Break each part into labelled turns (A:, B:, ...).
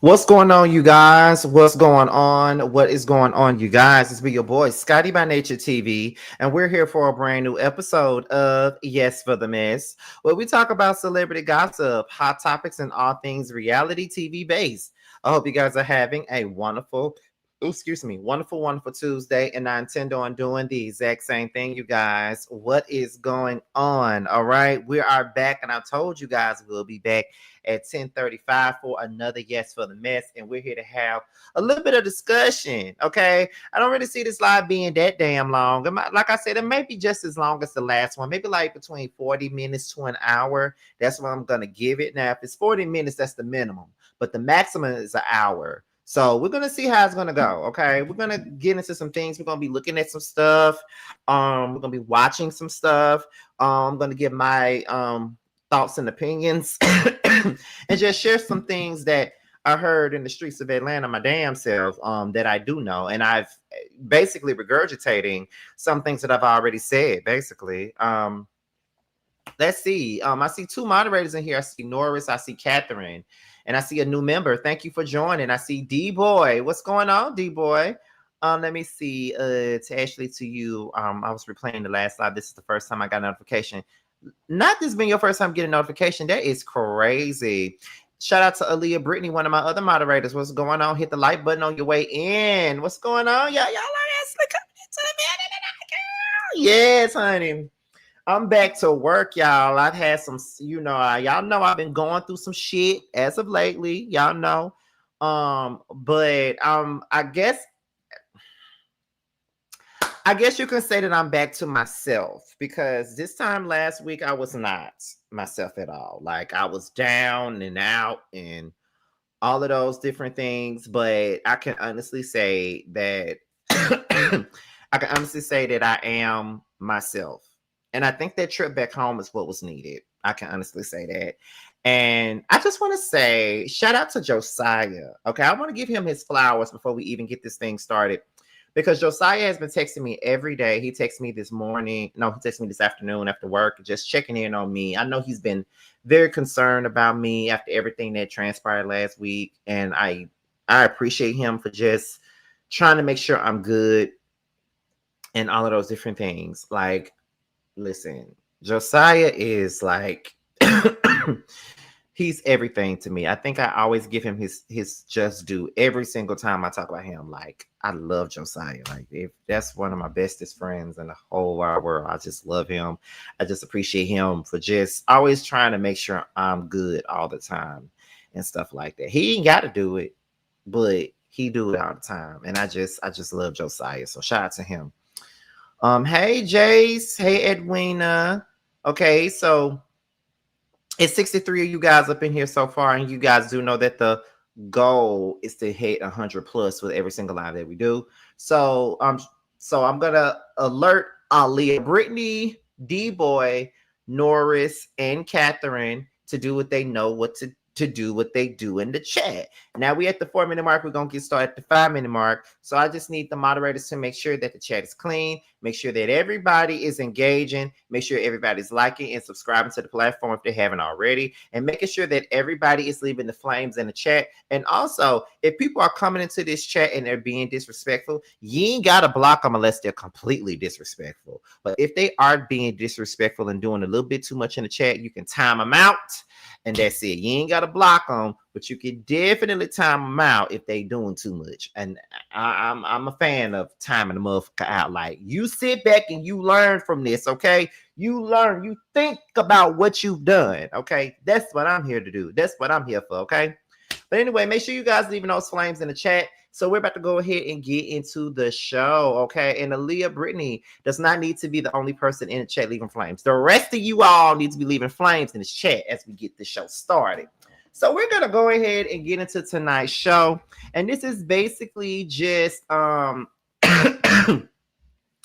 A: What's going on, you guys? What's going on? What is going on, you guys? It's be your boy, Scotty by Nature TV, and we're here for a brand new episode of Yes for the Mess, where we talk about celebrity gossip, hot topics, and all things reality TV based. I hope you guys are having a wonderful Tuesday, and I intend on doing the exact same thing, you guys. What is going on? All right, we are back, and I told you guys we'll be back at 10:35 for another Yes for the Mess, and we're here to have a little bit of discussion. Okay, I don't really see this live being that damn long. Like I said, it may be just as long as the last one, maybe like between 40 minutes to an hour. That's what I'm gonna give it. Now, if it's 40 minutes, that's the minimum, but the maximum is an hour. So we're gonna see how it's gonna go. Okay, we're gonna get into some things. We're gonna be looking at some stuff. We're gonna be watching some stuff. I'm gonna give my thoughts and opinions and just share some things that I heard in the streets of Atlanta, my damn self, that I do know. And I've basically regurgitating some things that I've already said, basically. Let's see. I see two moderators in here. I see Norris, I see Catherine, and I see a new member. Thank you for joining. I see D-Boy. What's going on, D-Boy? Let me see. To Ashley, to you. I was replaying the last live. This is the first time I got a notification. Not this being your first time getting a notification. That is crazy. Shout out to Aaliyah Brittany, one of my other moderators. What's going on? Hit the like button on your way in. What's going on? Y'all are Ashley coming into the minute. Yes, honey. I'm back to work, y'all. I've had some, y'all know I've been going through some shit as of lately. Y'all know. But I guess you can say that I'm back to myself, because this time last week I was not myself at all. Like, I was down and out and all of those different things. But I can honestly say that I am myself. And I think that trip back home is what was needed. I can honestly say that. And I just want to say, shout out to Josiah. Okay, I want to give him his flowers before we even get this thing started, because Josiah has been texting me every day. He texted me this morning. No, he texted me this afternoon after work, just checking in on me. I know he's been very concerned about me after everything that transpired last week. And I appreciate him for just trying to make sure I'm good and all of those different things. Like, listen, Josiah is like, he's everything to me. I think I always give him his just due every single time I talk about him. Like, I love Josiah. Like, if that's one of my bestest friends in the whole wide world. I just love him. I just appreciate him for just always trying to make sure I'm good all the time and stuff like that. He ain't got to do it, but he do it all the time. And I just love Josiah. So shout out to him. Hey Jace, hey Edwina. Okay, so it's 63 of you guys up in here so far, and you guys do know that the goal is to hit 100 plus with every single live that we do. So I'm gonna alert Aaliyah, Brittany, D-Boy, Norris, and Catherine to do what they know what to do what they do in the chat. Now we at the 4-minute mark. We're gonna get started at the 5-minute mark. So I just need the moderators to make sure that the chat is clean, make sure that everybody is engaging, make sure everybody's liking and subscribing to the platform if they haven't already, and making sure that everybody is leaving the flames in the chat. And also, if people are coming into this chat and they're being disrespectful, you ain't gotta block them unless they're completely disrespectful. But if they are being disrespectful and doing a little bit too much in the chat, you can time them out. And that's it. You ain't got to block them, but you can definitely time them out if they doing too much. And I'm a fan of timing the motherfucker out. Like, you sit back and you learn from this, okay? You learn. You think about what you've done, okay? That's what I'm here to do. That's what I'm here for, okay? But anyway, make sure you guys leaving those flames in the chat. So we're about to go ahead and get into the show, okay? And Aaliyah Brittany does not need to be the only person in the chat leaving flames. The rest of you all need to be leaving flames in this chat as we get the show started. So we're going to go ahead and get into tonight's show. And this is basically just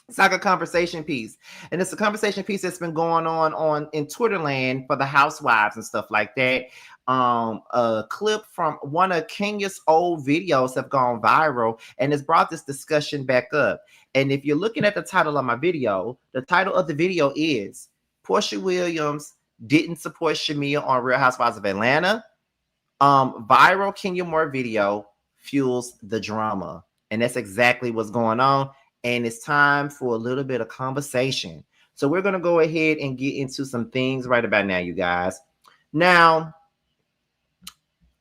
A: it's like a conversation piece. And it's a conversation piece that's been going on in Twitterland for the Housewives and stuff like that. A clip from one of Kenya's old videos have gone viral and has brought this discussion back up. And if you're looking at the title of my video, the title of the video is Porsha Williams didn't support Shamea on Real Housewives of Atlanta, Viral Kenya Moore video fuels the drama. And that's exactly what's going on. And it's time for a little bit of conversation. So we're going to go ahead and get into some things right about now, you guys. Now,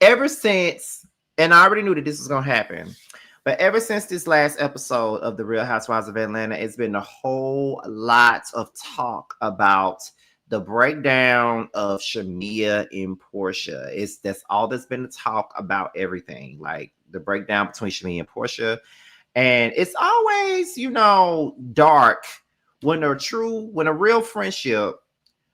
A: ever since, and I already knew that this was going to happen, but ever since this last episode of The Real Housewives of Atlanta, it's been a whole lot of talk about the breakdown of Shamea and Porsha. That's all that's been the talk about everything, like the breakdown between Shamea and Porsha. And it's always, dark when a real friendship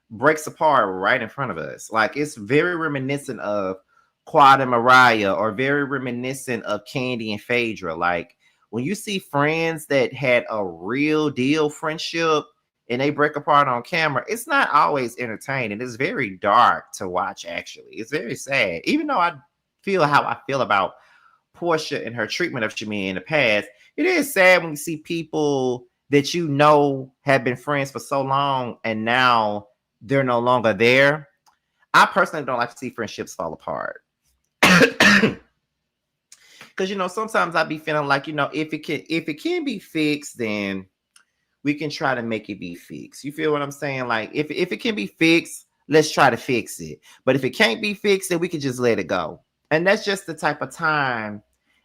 A: breaks apart right in front of us. Like, it's very reminiscent of Quad and Mariah, or very reminiscent of Candy and Phaedra. Like, when you see friends that had a real deal friendship and they break apart on camera, it's not always entertaining. It's very dark to watch, actually. It's very sad. Even though I feel how I feel about Porsha and her treatment of Shamea in the past, it is sad when you see people that have been friends for so long and now they're no longer there. I personally don't like to see friendships fall apart. Because sometimes I be feeling like, if it can be fixed, then we can try to make it be fixed. You feel what I'm saying? Like, if it can be fixed, let's try to fix it. But if it can't be fixed, then we can just let it go. And that's just the type of time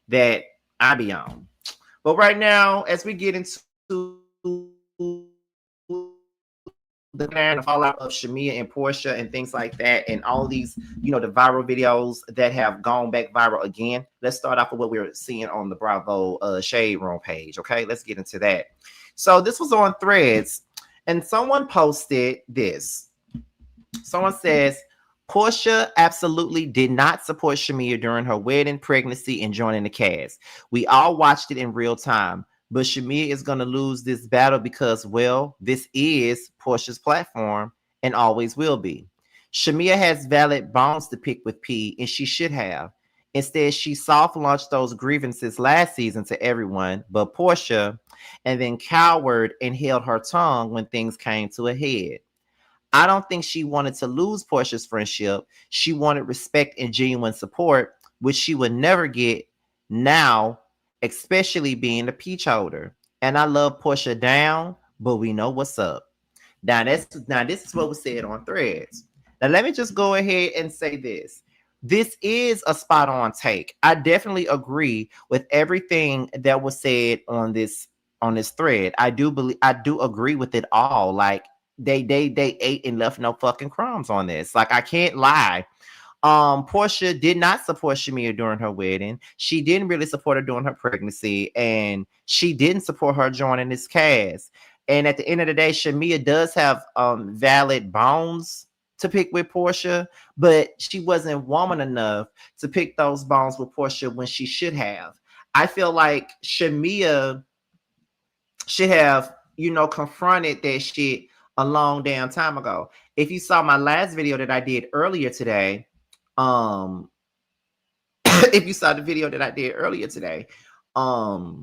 A: that I be on. But right now, as we get into the fallout of Shamea and Porsha and things like that, and all these, the viral videos that have gone back viral again, let's start off with what we're seeing on the Bravo Shade Room page. Okay, let's get into that. So this was on Threads, and someone posted this. Someone says, Porsha absolutely did not support Shamea during her wedding, pregnancy, and joining the cast. We all watched it in real time. But Shamea is going to lose this battle because, well, this is Porsha's platform and always will be. Shamea has valid bones to pick with P, and she should have. Instead, she soft launched those grievances last season to everyone but Porsha, and then cowered and held her tongue when things came to a head. I don't think she wanted to lose Porsha's friendship. She wanted respect and genuine support, which she would never get now, especially being the peach holder. And I love Porsha down, but we know what's up. Now this is what was said on Threads. Now let me just go ahead and say this. This is a spot on take. I definitely agree with everything that was said on this thread. I do agree with it all. Like, they ate and left no fucking crumbs on this. Like, I can't lie. Porsha did not support Shamea during her wedding. She didn't really support her during her pregnancy, and she didn't support her joining this cast. And at the end of the day, Shamea does have valid bones to pick with Porsha, but she wasn't woman enough to pick those bones with Porsha when she should have. I feel like Shamea should have, confronted that shit a long damn time ago. If you saw my last video that I did earlier today, if you saw the video that I did earlier today, I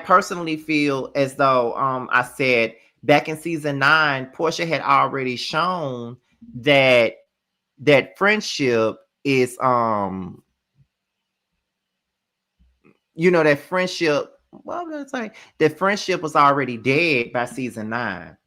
A: personally feel as though I said back in season 9, Porsha had already shown that friendship is that friendship, well, I'm gonna say that friendship was already dead by season 9.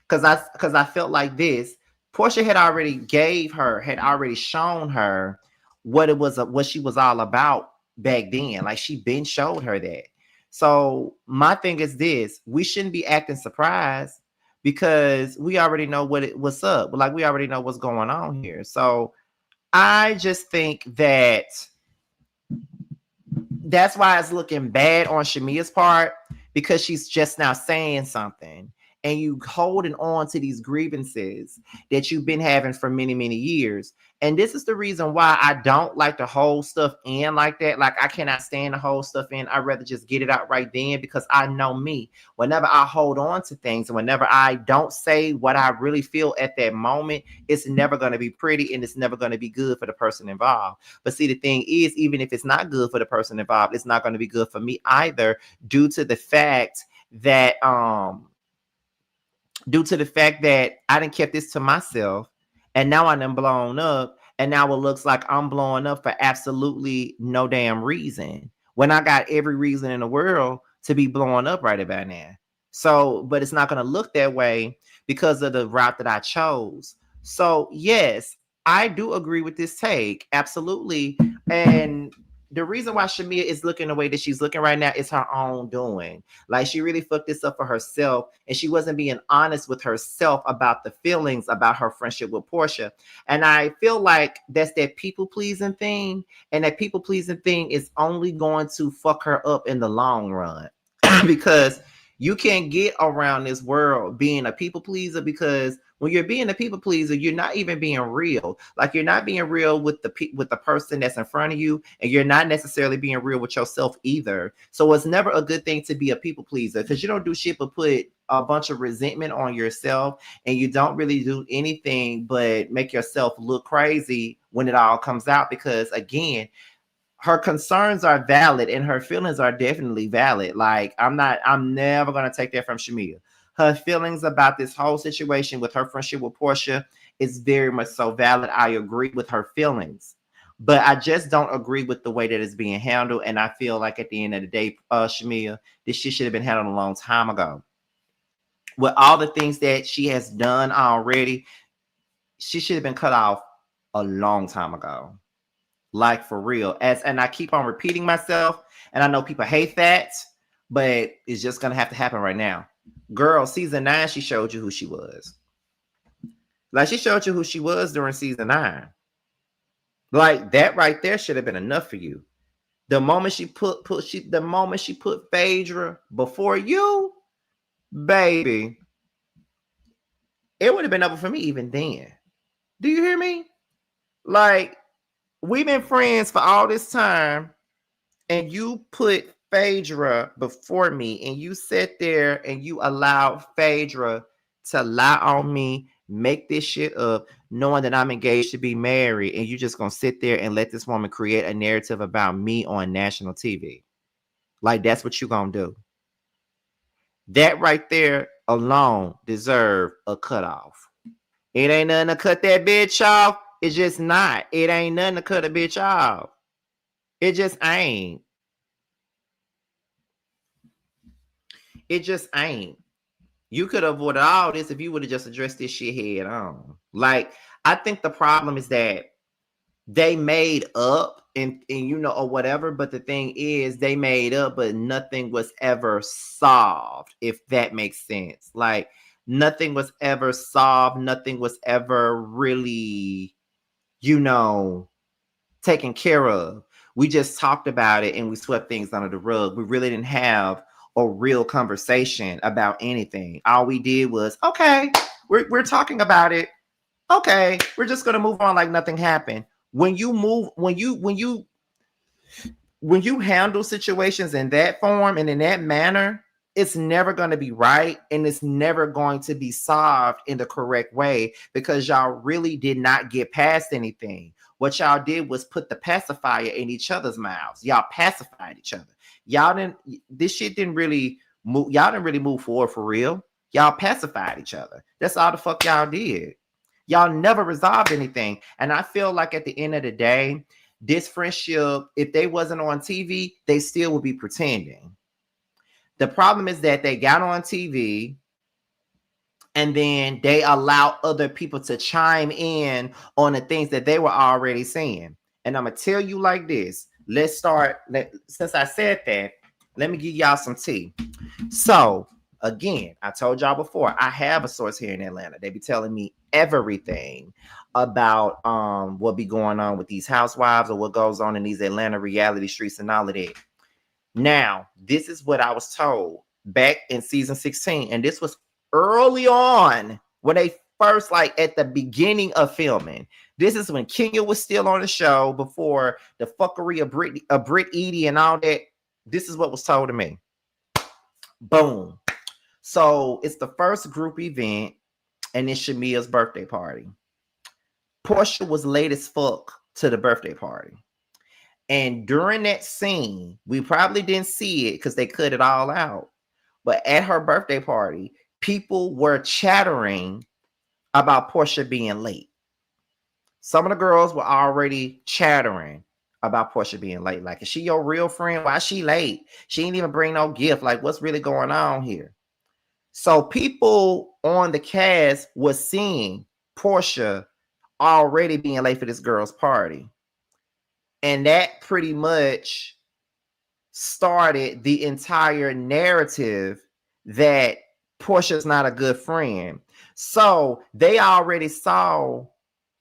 A: Because I felt like this. Porsha had already shown her what she was all about back then. Like, she been showed her that. So my thing is this: we shouldn't be acting surprised because we already know what's up. Like, we already know what's going on here. So I just think that's why it's looking bad on Shamea's part, because she's just now saying something. And you holding on to these grievances that you've been having for many, many years. And this is the reason why I don't like to hold stuff in like that. Like, I cannot stand to hold stuff in. I'd rather just get it out right then, because I know me. Whenever I hold on to things, and whenever I don't say what I really feel at that moment, it's never going to be pretty, and it's never going to be good for the person involved. But see, the thing is, even if it's not good for the person involved, it's not going to be good for me either, due to the fact that I didn't kept this to myself, and now I done blown up, And now it looks like I'm blowing up for absolutely no damn reason when I got every reason in the world to be blowing up right about now. So, but it's not going to look that way because of the route that I chose. So, yes, I do agree with this take. Absolutely. And the reason why Shamea is looking the way that she's looking right now is her own doing. Like, she really fucked this up for herself, and she wasn't being honest with herself about the feelings about her friendship with Porsha. And I feel like that's that people pleasing thing, and that people pleasing thing is only going to fuck her up in the long run because you can't get around this world being a people pleaser, because when you're being a people pleaser, you're not even being real. Like, you're not being real with the person that's in front of you, and you're not necessarily being real with yourself either. So it's never a good thing to be a people pleaser, because you don't do shit but put a bunch of resentment on yourself, and you don't really do anything but make yourself look crazy when it all comes out. Because again, her concerns are valid and her feelings are definitely valid. Like, I'm never going to take that from Shamea. Her feelings about this whole situation with her friendship with Porsha is very much so valid. I agree with her feelings, but I just don't agree with the way that it's being handled. And I feel like at the end of the day, Shamea, this shit should have been handled a long time ago. With all the things that she has done already, she should have been cut off a long time ago. Like, for real. And I keep on repeating myself, and I know people hate that, but it's just gonna have to happen right now. Girl, season 9, she showed you who she was. Like, she showed you who she was during season 9. Like, that right there should have been enough for you. The moment she put Phaedra before you, baby, it would have been over for me even then. Do you hear me? Like, we've been friends for all this time, and you put Phaedra before me, and you sat there and you allowed Phaedra to lie on me, make this shit up, knowing that I'm engaged to be married, and you just gonna sit there and let this woman create a narrative about me on national TV. Like, that's what you gonna do. That right there alone deserve a cutoff. It ain't nothing to cut that bitch off. It's just not. It ain't nothing to cut a bitch off. It just ain't. It just ain't. You could have avoided all this if you would have just addressed this shit head on. Like, I think the problem is that they made up and you know, or whatever, but the thing is, they made up, but nothing was ever solved, if that makes sense. Like, nothing was ever solved, nothing was ever really, you know, taken care of. We just talked about it and we swept things under the rug. We really didn't have a real conversation about anything. All we did was, okay, we're talking about it. Okay, we're just gonna move on like nothing happened. When you handle situations in that form and in that manner, it's never going to be right, and it's never going to be solved in the correct way, because y'all really did not get past anything. What y'all did was put the pacifier in each other's mouths. Y'all pacified each other. This shit didn't really move. Y'all didn't really move forward for real. Y'all pacified each other. That's all the fuck y'all did. Y'all never resolved anything. And I feel like at the end of the day, this friendship, if they wasn't on TV, they still would be pretending. The problem is that they got on TV and then they allow other people to chime in on the things that they were already saying. And I'm going to tell you like this. Let's start. Since I said that, let me give y'all some tea. So, again, I told y'all before, I have a source here in Atlanta. They be telling me everything about what be going on with these housewives or what goes on in these Atlanta reality streets and all of that. Now, this is what I was told back in season 16, and this was early on when they first, like at the beginning of filming. This is when Kenya was still on the show, before the fuckery of Brit Edie and all that. This is what was told to me. Boom. So it's the first group event, and it's Shamea's birthday party. Porsha was late as fuck to the birthday party. And during that scene, we probably didn't see it because they cut it all out. But at her birthday party, people were chattering about Porsha being late. Some of the girls were already chattering about Porsha being late. Like, is she your real friend? Why is she late? She ain't even bring no gift. Like, what's really going on here? So people on the cast was seeing Porsha already being late for this girl's party. And that pretty much started the entire narrative that Porsha's not a good friend. So they already saw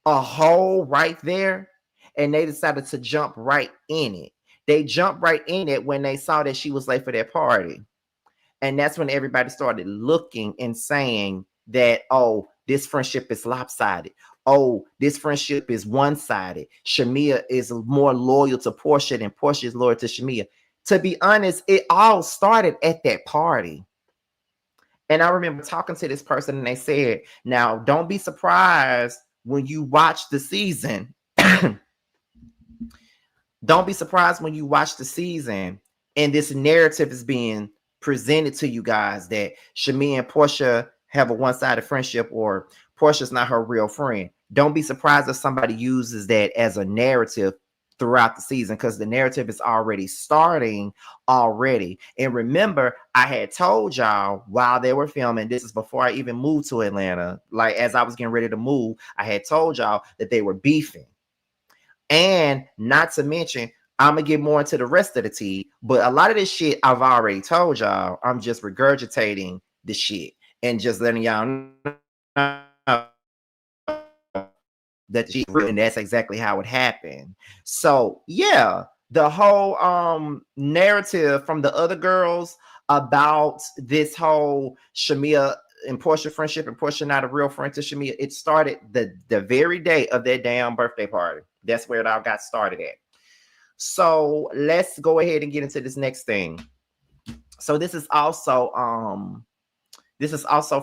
A: a hole right there, and they decided to jump right in it. They jumped right in it when they saw that she was late for their party. And that's when everybody started looking and saying that, oh, this friendship is lopsided. Oh, this friendship is one-sided. Shamea is more loyal to Porsha than Porsha is loyal to Shamea. To be honest, it all started at that party. And I remember talking to this person, and they said, now, don't be surprised when you watch the season. Don't be surprised when you watch the season and this narrative is being presented to you guys that Shamea and Porsha have a one-sided friendship, or Porsha's not her real friend. Don't be surprised if somebody uses that as a narrative throughout the season, because the narrative is already starting already. And remember, I had told y'all while they were filming, this is before I even moved to Atlanta, like as I was getting ready to move, I had told y'all that they were beefing. And not to mention, I'm gonna get more into the rest of the tea, but a lot of this shit I've already told y'all. I'm just regurgitating the shit and just letting y'all know that she, and that's exactly how it happened. So yeah, the whole narrative from the other girls about this whole Shamea and Porsha friendship and Porsha not a real friend to Shamea, it started the very day of their damn birthday party. That's where it all got started at. So let's go ahead and get into this next thing. So this is also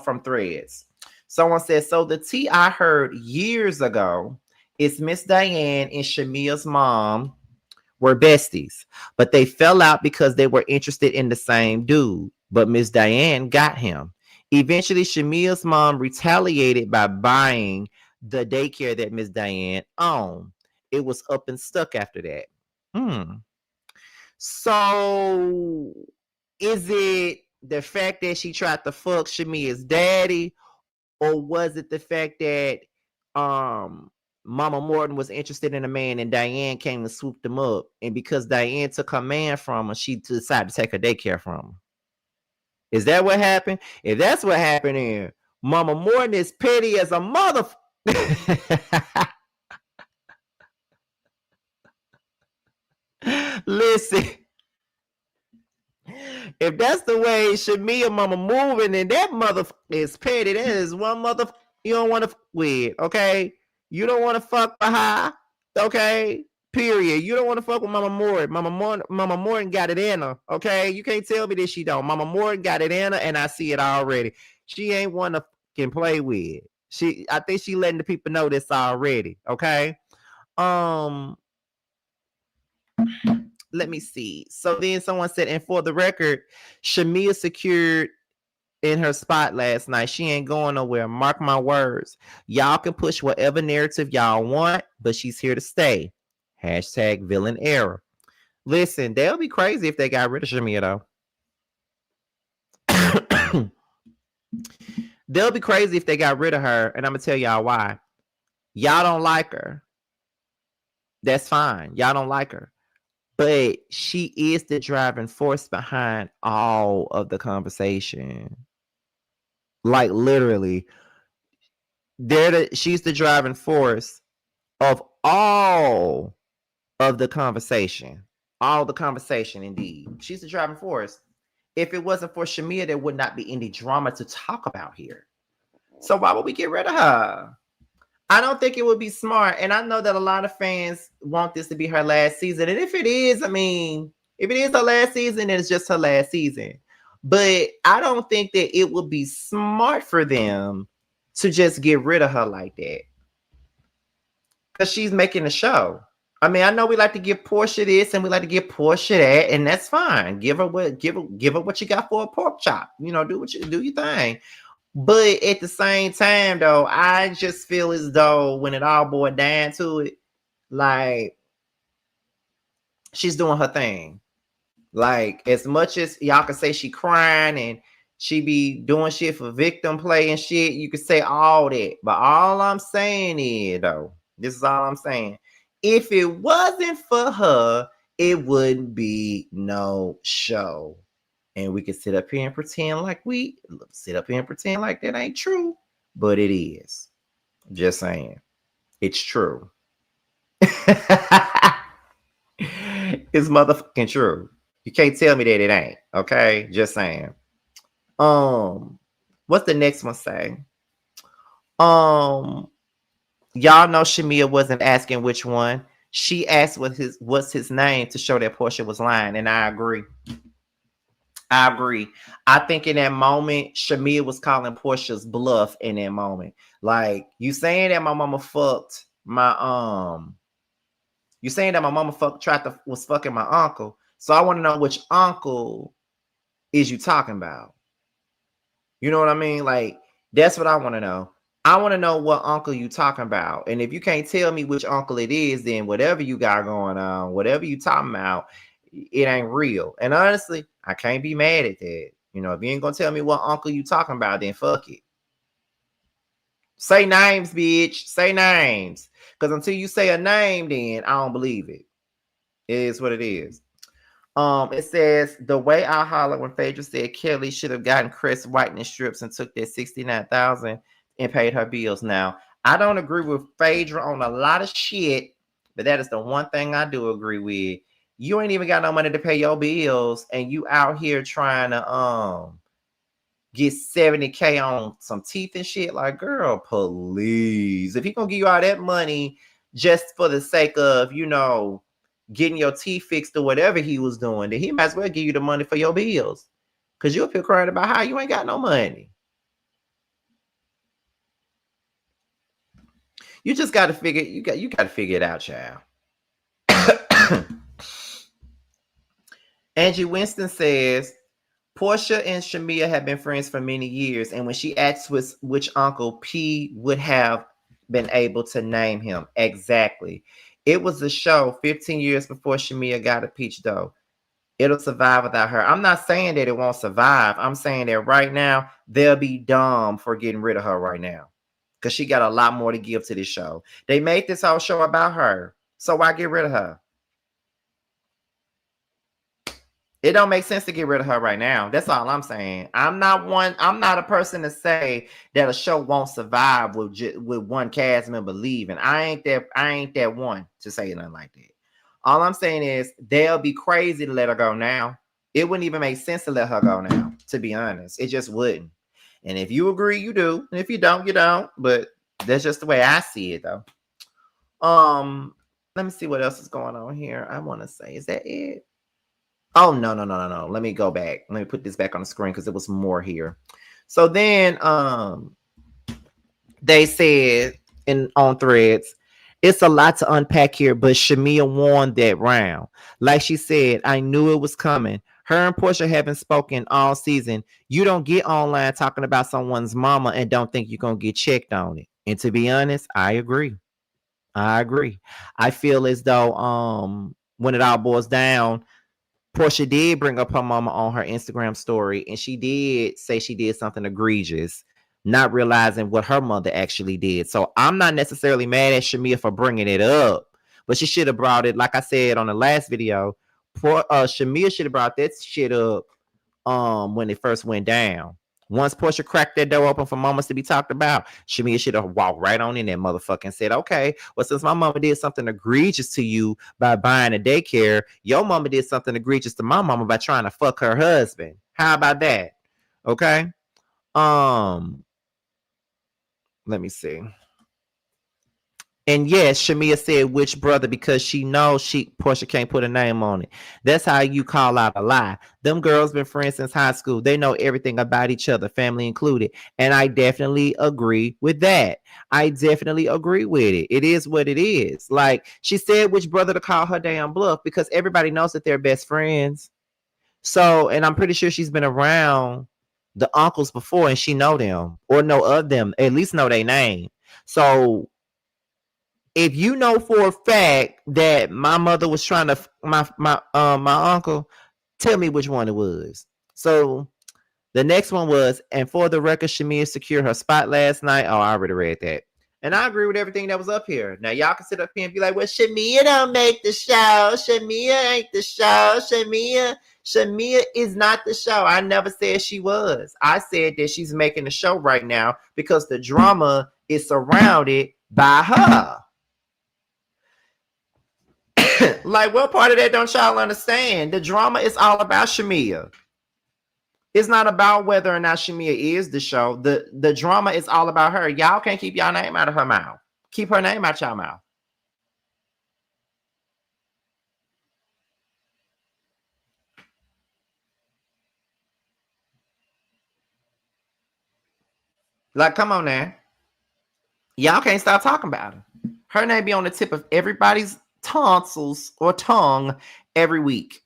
A: from Threads. Someone says, so the tea I heard years ago is Miss Diane and Shamea's mom were besties, but they fell out because they were interested in the same dude, but Miss Diane got him. Eventually, Shamea's mom retaliated by buying the daycare that Miss Diane owned. It was up and stuck after that. So is it the fact that she tried to fuck Shamea's daddy, or was it the fact that Mama Morton was interested in a man and Diane came and swooped him up, and because Diane took her man from her, she decided to take her daycare from him? Is that what happened? If that's what happened, then Mama Morton is petty as a mother. Listen, if that's the way Shamea mama moving, then that mother is petty. That is one mother you don't want to with, okay? You don't want to fuck with her, okay? Period. You don't want to fuck with Mama Morton. Mama Morton got it in her, okay? You can't tell me that she don't. Mama Morton got it in her, and I see it already. She ain't one to can play with. I think she letting the people know this already, okay? Let me see. So then someone said, and for the record, Shamea secured in her spot last night. She ain't going nowhere. Mark my words. Y'all can push whatever narrative y'all want, but she's here to stay. Hashtag villain error. Listen, they'll be crazy if they got rid of Shamea, though. They'll be crazy if they got rid of her, and I'm going to tell y'all why. Y'all don't like her. That's fine. Y'all don't like her. But she is the driving force behind all of the conversation. Like literally, she's the driving force of all of the conversation. All the conversation, indeed. She's the driving force. If it wasn't for Shamea, there would not be any drama to talk about here. So why would we get rid of her? I don't think it would be smart. And I know that a lot of fans want this to be her last season. And if it is, I mean, if it is her last season, then it's just her last season. But I don't think that it would be smart for them to just get rid of her like that. Because she's making the show. I mean, I know we like to give Porsha this and we like to give Porsha that, and that's fine. Give her what you got for a pork chop. You know, do your thing. But at the same time, though, I just feel as though when it all boiled down to it, like she's doing her thing. Like as much as y'all can say she crying and she be doing shit for victim play and shit, you can say all that. But all I'm saying is though, this is all I'm saying. If it wasn't for her, it wouldn't be no show. And we could sit up here and pretend like that ain't true. But it is. Just saying. It's true. It's motherfucking true. You can't tell me that it ain't. Okay? Just saying. What's the next one say? Y'all know Shamea wasn't asking which one. She asked what's his name to show that Porsha was lying, and I agree. I think in that moment, Shamea was calling Porsha's bluff in that moment. Like, you saying that my mama fucked my you saying that my mama was fucking my uncle. So I want to know which uncle is you talking about? You know what I mean? Like, that's what I want to know. I want to know what uncle you talking about. And if you can't tell me which uncle it is, then whatever you got going on, whatever you talking about, it ain't real. And honestly, I can't be mad at that. You know, if you ain't gonna tell me what uncle you talking about, then fuck it. Say names, bitch. Say names. Because until you say a name, then I don't believe it. It is what it is. It says the way I holler when Phaedra said Kelly should have gotten crest whitening strips and took that $69,000 and paid her bills. Now, I don't agree with Phaedra on a lot of shit, but that is the one thing I do agree with. You ain't even got no money to pay your bills, and you out here trying to get 70K on some teeth and shit. Like, girl, please. If he gonna give you all that money just for the sake of, you know, getting your teeth fixed or whatever he was doing, then he might as well give you the money for your bills. Cause you up here crying about how you ain't got no money. You just gotta figure it out, child. Angie Winston says Porsha and Shamea have been friends for many years, and when she asked which uncle, P would have been able to name him. Exactly. It was a show 15 years before Shamea got a peach, though. It'll survive without her. I'm not saying that it won't survive. I'm saying that right now, they'll be dumb for getting rid of her right now. Because she got a lot more to give to this show. They made this whole show about her. So why get rid of her? It don't make sense to get rid of her right now. That's all I'm saying. I'm not a person to say that a show won't survive with one cast member leaving. I ain't that one to say nothing like that. All I'm saying is they'll be crazy to let her go now. It wouldn't even make sense to let her go now, to be honest. It just wouldn't. And if you agree, you do. And if you don't, you don't. But that's just the way I see it, though. Let me see what else is going on here. I want to say, is that it? Oh, no. Let me go back. Let me put this back on the screen because there was more here. So then they said on Threads, it's a lot to unpack here, but Shamea won that round. Like she said, I knew it was coming. Her and Porsha haven't spoken all season. You don't get online talking about someone's mama and don't think you're going to get checked on it. And to be honest, I agree. I feel as though when it all boils down, Porsha did bring up her mama on her Instagram story, and she did say she did something egregious, not realizing what her mother actually did. So I'm not necessarily mad at Shamea for bringing it up, but she should have brought it, like I said on the last video, Shamea should have brought that shit up when it first went down. Once Porsha cracked that door open for mamas to be talked about, Shamea should have walked right on in that motherfucker and said, okay, well, since my mama did something egregious to you by buying a daycare, your mama did something egregious to my mama by trying to fuck her husband. How about that? Okay. Let me see. And yes, Shamea said which brother because she knows Porsha can't put a name on it. That's how you call out a lie. Them girls been friends since high school. They know everything about each other, family included. And I definitely agree with that. I definitely agree with it. It is what it is. Like she said which brother to call her damn bluff because everybody knows that they're best friends. So, and I'm pretty sure she's been around the uncles before and she know them or know of them, at least know their name. So if you know for a fact that my mother was trying to my uncle, tell me which one it was. So the next one was, and for the record, Shamea secured her spot last night. Oh, I already read that. And I agree with everything that was up here. Now, y'all can sit up here and be like, well, Shamea don't make the show. Shamea ain't the show. Shamea is not the show. I never said she was. I said that she's making the show right now because the drama is surrounded by her. Like, what part of that don't y'all understand? The drama is all about Shamea. It's not about whether or not Shamea is the show. The drama is all about her. Y'all can't keep y'all name out of her mouth. Keep her name out y'all mouth. Like, come on now. Y'all can't stop talking about her. Her name be on the tip of everybody's tonsils or tongue every week.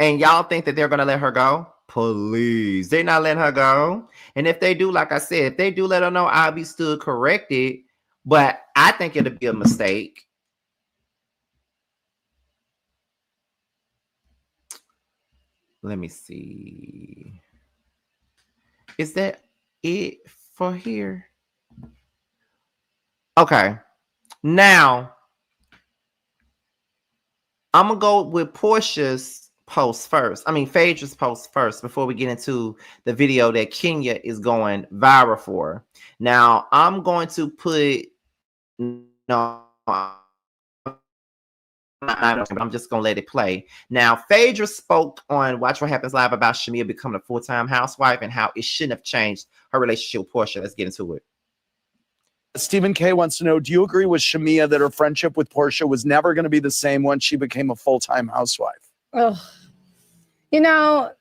A: And y'all think that they're going to let her go? Please. They're not letting her go. And if they do, like I said, if they do let her know, I'll be still corrected. But I think it'll be a mistake. Let me see. Is that it for here? Okay. Now, I'm going to go with Porsha's post first. I mean, Phaedra's post first before we get into the video that Kenya is going viral for. Now, I'm going to put... No, I'm just going to let it play. Now, Phaedra spoke on Watch What Happens Live about Shamea becoming a full-time housewife and how it shouldn't have changed her relationship with Porsha. Let's get into it.
B: Stephen K wants to know, do you agree with Shamea that her friendship with Porsha was never going to be the same once she became a full-time housewife?
C: Oh, you know,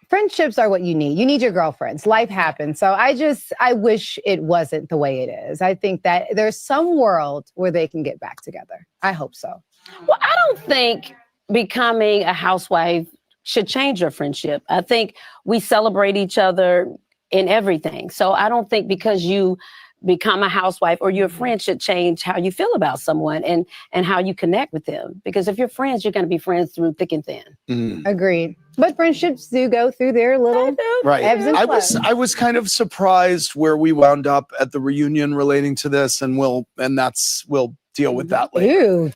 C: friendships are what you need. You need your girlfriends. Life happens. So I wish it wasn't the way it is. I think that there's some world where they can get back together. I hope so.
D: Well, I don't think becoming a housewife should change your friendship. I think we celebrate each other in everything. So I don't think because you become a housewife or your friend should change how you feel about someone and how you connect with them. Because if you're friends, you're going to be friends through thick and thin.
C: Agreed. But friendships do go through their little ebbs and flows.
B: I was kind of surprised where we wound up at the reunion relating to this, and we'll deal with that later.
C: Ew.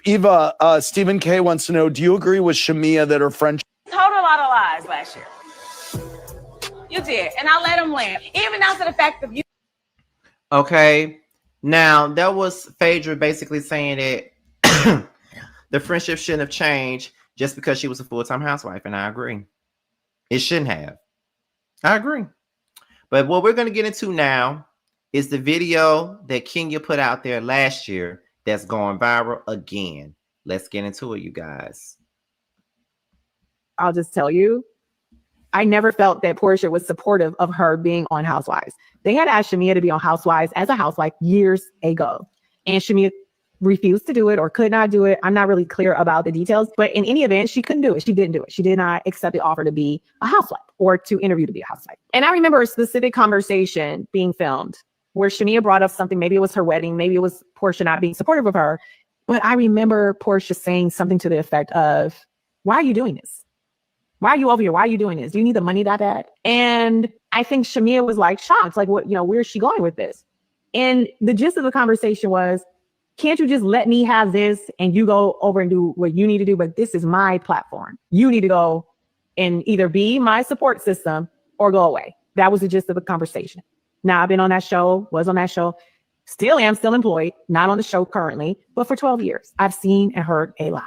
B: Eva, Stephen K wants to know, do you agree with Shamea that her friendship
E: told a lot of lies last year? You did, and I let him land. Even down to the fact of you.
A: Okay, now that was Phaedra basically saying that the friendship shouldn't have changed just because she was a full-time housewife, and I agree. It shouldn't have. I agree. But what we're going to get into now is the video that Kenya put out there last year that's going viral again. Let's get into it, you guys.
F: I'll just tell you, I never felt that Porsha was supportive of her being on Housewives. They had asked Shamea to be on Housewives as a housewife years ago. And Shamea refused to do it or could not do it. I'm not really clear about the details, but in any event, she couldn't do it. She didn't do it. She did not accept the offer to be a housewife or to interview to be a housewife. And I remember a specific conversation being filmed where Shamea brought up something. Maybe it was her wedding. Maybe it was Porsha not being supportive of her. But I remember Porsha saying something to the effect of, why are you doing this? Why are you over here? Why are you doing this? Do you need the money that bad? And I think Shamea was like shocked, like, what, where's she going with this? And the gist of the conversation was, can't you just let me have this and you go over and do what you need to do? But this is my platform. You need to go and either be my support system or go away. That was the gist of the conversation. Now I've been on that show, was on that show, still am, still employed, not on the show currently, but for 12 years, I've seen and heard a lot.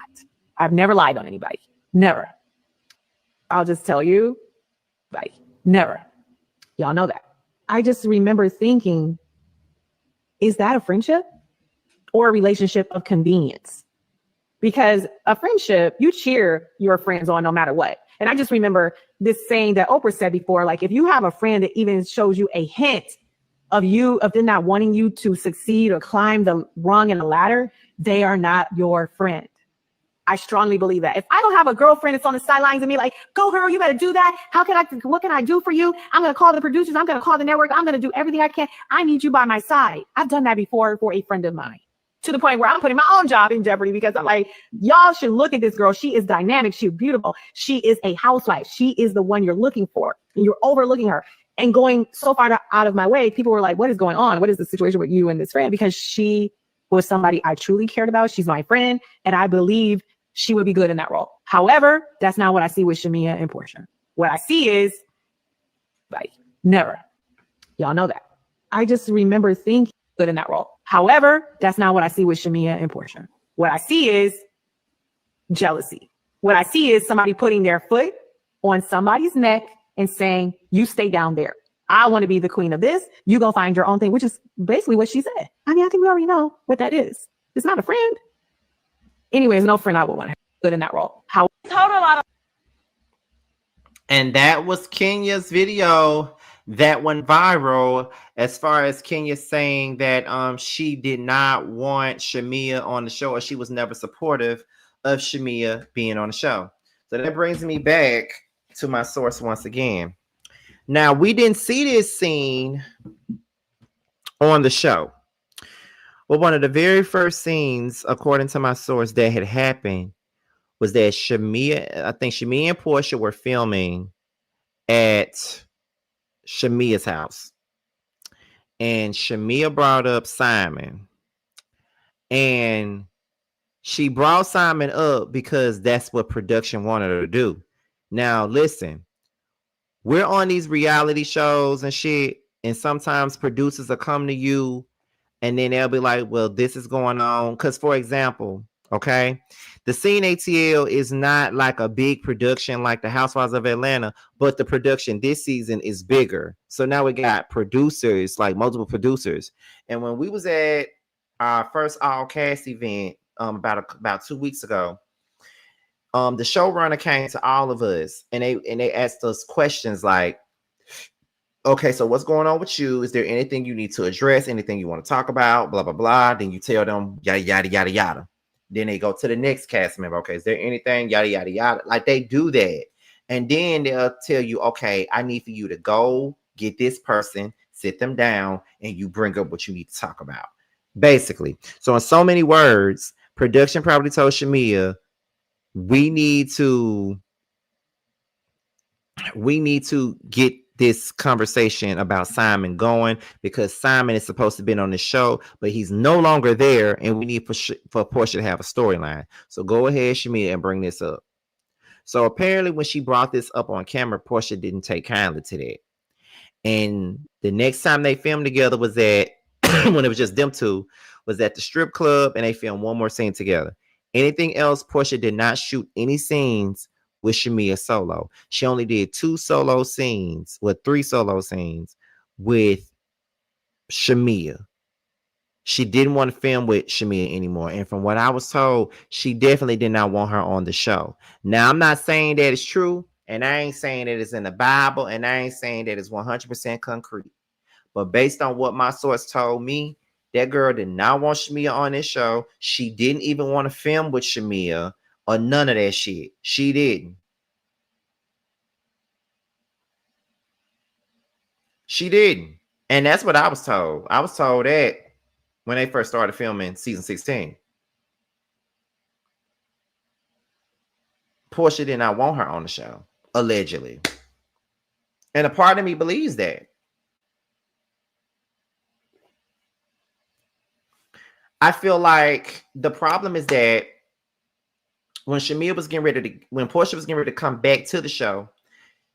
F: I've never lied on anybody. Never. I'll just tell you, like, never. Y'all know that. I just remember thinking, is that a friendship or a relationship of convenience? Because a friendship, you cheer your friends on no matter what. And I just remember this saying that Oprah said before, like, if you have a friend that even shows you a hint of them not wanting you to succeed or climb the rung in the ladder, they are not your friend. I strongly believe that. If I don't have a girlfriend that's on the sidelines and me like, go girl, you better do that. What can I do for you? I'm going to call the producers. I'm going to call the network. I'm going to do everything I can. I need you by my side. I've done that before for a friend of mine, to the point where I'm putting my own job in jeopardy because I'm like, y'all should look at this girl. She is dynamic. She's beautiful. She is a housewife. She is the one you're looking for. And you're overlooking her and going so far out of my way. People were like, what is going on? What is the situation with you and this friend? Because she was somebody I truly cared about. She's my friend. And I believe she would be good in that role. However, that's not what I see with Shamea and Porsha. What I see is like, never. Y'all know that. I just remember thinking good in that role. However, that's not what I see with Shamea and Porsha. What I see is jealousy. What I see is somebody putting their foot on somebody's neck and saying, you stay down there. I want to be the queen of this. You go find your own thing, which is basically what she said. I mean, I think we already know what that is. It's not a friend. Anyways, no friend I would want to have good in that role. How
E: Total lot of
A: And that was Kenya's video that went viral, as far as Kenya saying that she did not want Shamea on the show, or she was never supportive of Shamea being on the show. So that brings me back to my source once again. Now, we didn't see this scene on the show. Well, one of the very first scenes, according to my source, that had happened was that Shamea and Porsha were filming at Shamea's house. And Shamea brought up Simon. And she brought Simon up because that's what production wanted her to do. Now, listen, we're on these reality shows and shit, and sometimes producers will come to you and then they'll be like, well, this is going on. Because, for example, okay, the scene ATL is not like a big production like the Housewives of Atlanta, but the production this season is bigger. So now we got producers, like multiple producers. And when we was at our first all cast event about 2 weeks ago, the showrunner came to all of us and they asked us questions like, okay, so what's going on with you? Is there anything you need to address? Anything you want to talk about? Blah, blah, blah. Then you tell them yada, yada, yada, yada. Then they go to the next cast member. Okay, is there anything? Yada, yada, yada. Like they do that. And then they'll tell you, okay, I need for you to go get this person, sit them down, and you bring up what you need to talk about. Basically. So in so many words, production probably told Shamea, we need to get this conversation about Simon going, because Simon is supposed to be on the show, but he's no longer there, and we need for Porsha to have a storyline. So go ahead, Shamea, and bring this up. So apparently when she brought this up on camera, Porsha didn't take kindly to that. And the next time they filmed together was at when it was just them two, was at the strip club, and they filmed one more scene together. Anything else, Porsha did not shoot any scenes with Shamea solo. She only did 3 solo scenes with Shamea. She didn't want to film with Shamea anymore. And from what I was told, she definitely did not want her on the show. Now, I'm not saying that it's true, and I ain't saying that it's in the Bible, and I ain't saying that it's 100% concrete. But based on what my source told me, that girl did not want Shamea on this show. She didn't even want to film with Shamea or none of that shit. She didn't. She didn't. And that's what I was told. I was told that when they first started filming season 16. Porsha did not want her on the show, allegedly. And a part of me believes that. I feel like the problem is that when Porsha was getting ready to come back to the show,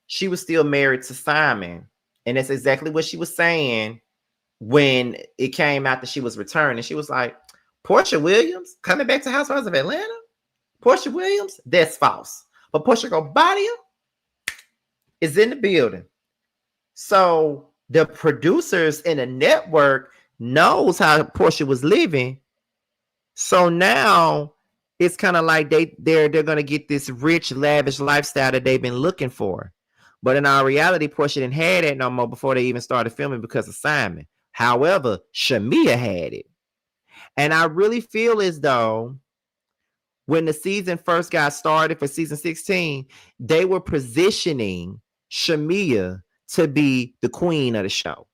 A: she was still married to Simon. And that's exactly what she was saying when it came out that she was returning. She was like, Porsha Williams coming back to Housewives of Atlanta? Porsha Williams? That's false. But Porsha Gobadia is in the building. So the producers in the network knows how Porsha was living. So now it's kind of like they're going to get this rich, lavish lifestyle that they've been looking for. But in our reality, Porsha didn't have that no more before they even started filming because of Simon. However, Shamea had it. And I really feel as though when the season first got started for season 16, they were positioning Shamea to be the queen of the show.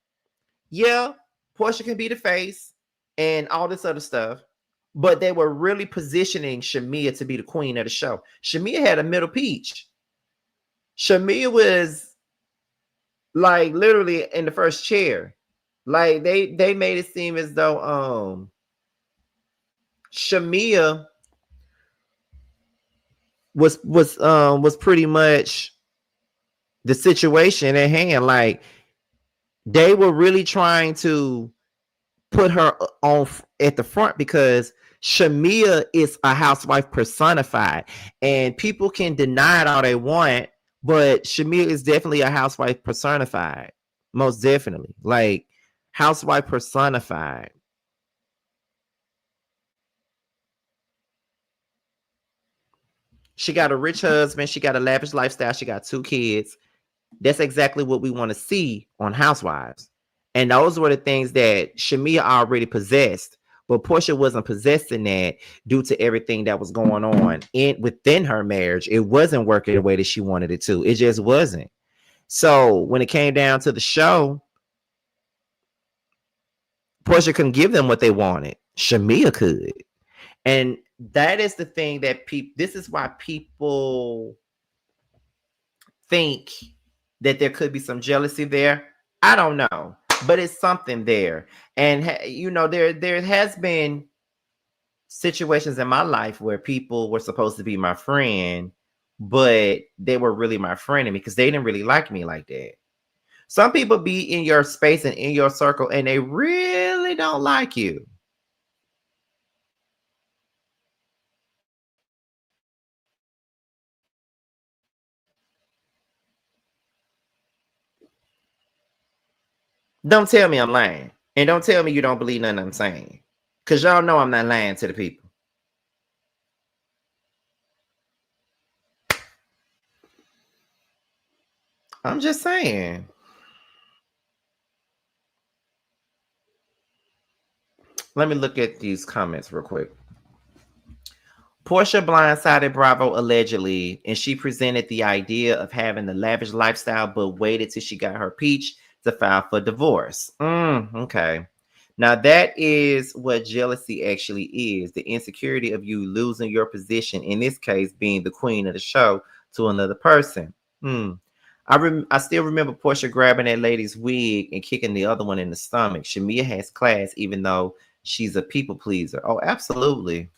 A: Yeah, Porsha can be the face and all this other stuff, but they were really positioning Shamea to be the queen of the show. Shamea had a middle peach. Shamea was like literally in the first chair. Like they made it seem as though Shamea was pretty much the situation at hand. Like they were really trying to put her on at the front because Shamea is a housewife personified, and people can deny it all they want, but Shamea is definitely a housewife personified, most definitely, like housewife personified. She got a rich husband. She got a lavish lifestyle. She got 2 kids. That's exactly what we want to see on Housewives. And those were the things that Shamea already possessed. But Porsha wasn't possessing that due to everything that was going on within her marriage. It wasn't working the way that she wanted it to. It just wasn't. So when it came down to the show, Porsha couldn't give them what they wanted. Shamea could. And that is the thing that this is why people think that there could be some jealousy there. I don't know, but it's something there. And you know, there has been situations in my life where people were supposed to be my friend, but they were really my friend because they didn't really like me like that. Some people be in your space and in your circle and they really don't like you. Don't tell me I'm lying. And don't tell me you don't believe nothing I'm saying. Because y'all know I'm not lying to the people. I'm just saying. Let me look at these comments real quick. Porsha blindsided Bravo allegedly, and she presented the idea of having the lavish lifestyle, but waited till she got her peach to file for divorce. Okay. Now that is what jealousy actually is. The insecurity of you losing your position, in this case being the queen of the show, to another person. I still remember Porsha grabbing that lady's wig and kicking the other one in the stomach. Shamea has class, even though she's a people pleaser. Oh, absolutely.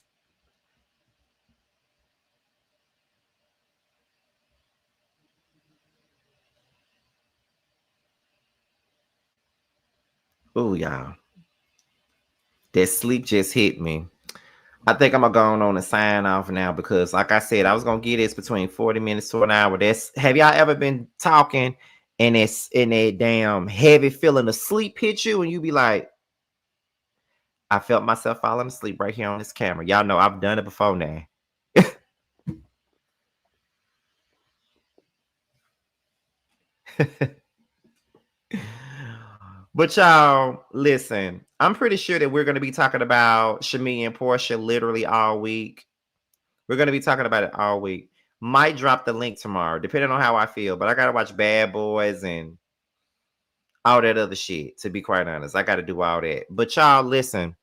A: Oh, y'all. That sleep just hit me. I think I'm gonna go on and sign off now because, like I said, I was gonna get this between 40 minutes to an hour. Have y'all ever been talking and it's in that damn heavy feeling of sleep hit you and you be like, I felt myself falling asleep right here on this camera. Y'all know I've done it before now. But y'all, listen, I'm pretty sure that we're going to be talking about Shamea and Porsha literally all week. We're going to be talking about it all week. Might drop the link tomorrow, depending on how I feel. But I got to watch Bad Boys and all that other shit, to be quite honest. I got to do all that. But y'all, listen,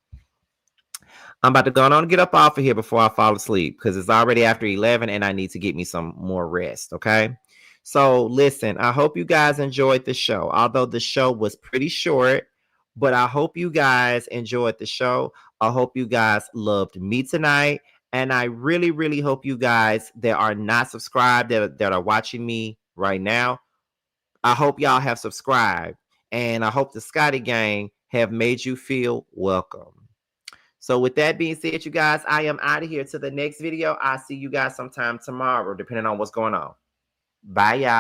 A: I'm about to go on and get up off of here before I fall asleep because it's already after 11 and I need to get me some more rest, okay? So listen, I hope you guys enjoyed the show. Although the show was pretty short, but I hope you guys enjoyed the show. I hope you guys loved me tonight. And I really, really hope you guys that are not subscribed, that are watching me right now, I hope y'all have subscribed. And I hope the Scotty Gang have made you feel welcome. So with that being said, you guys, I am out of here to the next video. I'll see you guys sometime tomorrow, depending on what's going on. Bye, y'all.